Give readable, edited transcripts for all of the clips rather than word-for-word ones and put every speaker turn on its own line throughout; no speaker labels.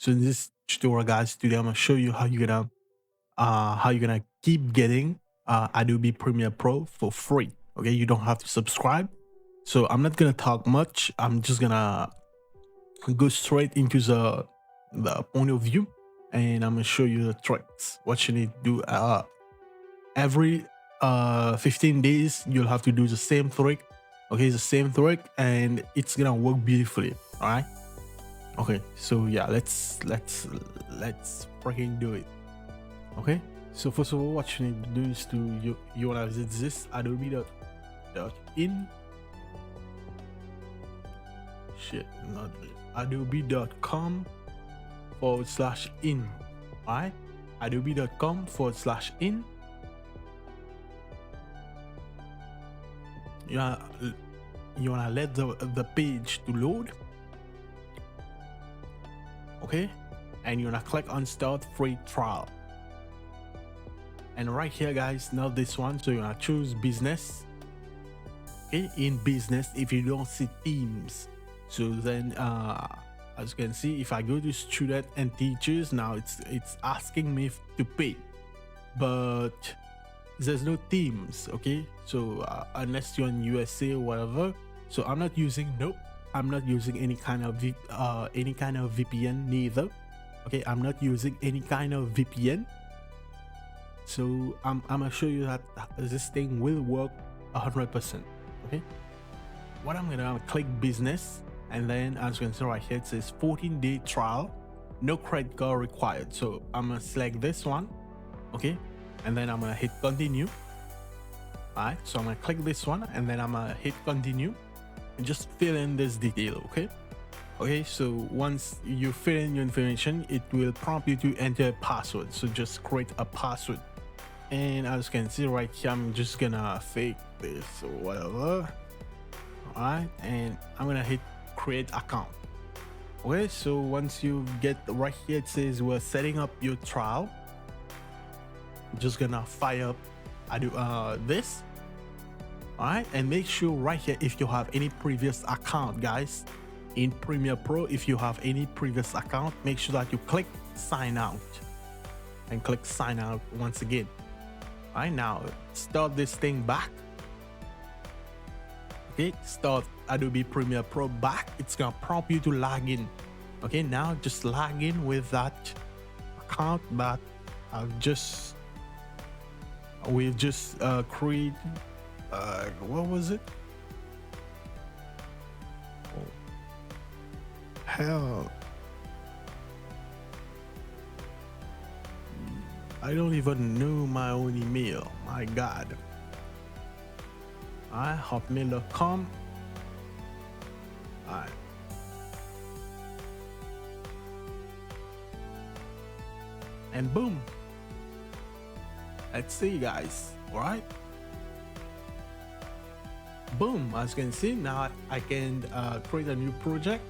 So in this tutorial, guys, today I'm gonna show you how you're gonna keep getting Adobe Premiere Pro for free. Okay, you don't have to subscribe. So I'm not gonna talk much. I'm just gonna go straight into the point of view, and I'm gonna show you the tricks. What you need to do. Every 15 days, you'll have to do the same trick. Okay, the same trick, and it's gonna work beautifully. All right. Okay, so yeah, let's freaking do it. Okay, so first of all, what you need to do is you wanna visit this adobe.in. Shit, not this. adobe.com/in. Alright, adobe.com/in. You wanna let the page to load. Okay, and you're gonna click on start free trial, and right here, guys, not this one, so you're gonna choose business. Okay, in business, if you don't see themes, so then as you can see, if I go to student and teachers, now it's asking me to pay, but there's no themes. Okay, so unless you're in USA or whatever, so I'm not using any kind of VPN neither. Okay, I'm not using any kind of VPN. So I'm gonna show you that this thing will work 100%. Okay, what I'm gonna click business, and then as you can see right here, it says 14-day trial, no credit card required. So I'm gonna select this one. Okay, and then I'm gonna hit continue. All right, so I'm gonna click this one, and then I'm gonna hit continue. And just fill in this detail. Okay, so once you fill in your information, it will prompt you to enter a password. So just create a password, and as you can see right here, I'm just gonna fake this or whatever. All right, and I'm gonna hit create account. Okay, so once you get right here, it says we're setting up your trial. I'm just gonna fire up this. All right, and make sure right here, if you have any previous account, guys, in Premiere Pro, if you have any previous account, make sure that you click sign out, and click sign out once again. All right, now start this thing back. Okay, start Adobe Premiere Pro back. It's gonna prompt you to log in. Okay, now just log in with that account that we've just created. What was it? Oh, hell, I don't even know my own email. My God. Alright, hotmail.com. Alright. And boom. Let's see, guys. Alright. Boom, as you can see, now I can create a new project.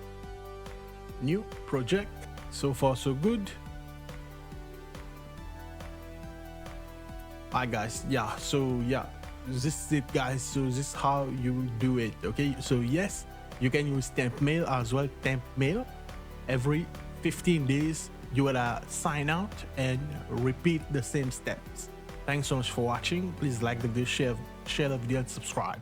So far so good. Alright, guys, yeah, so yeah, this is it, guys. So this is how you do it. Okay, so yes, you can use temp mail as well. Temp mail, every 15 days you gotta sign out and repeat the same steps. Thanks so much for watching. Please like the video, share the video, and subscribe.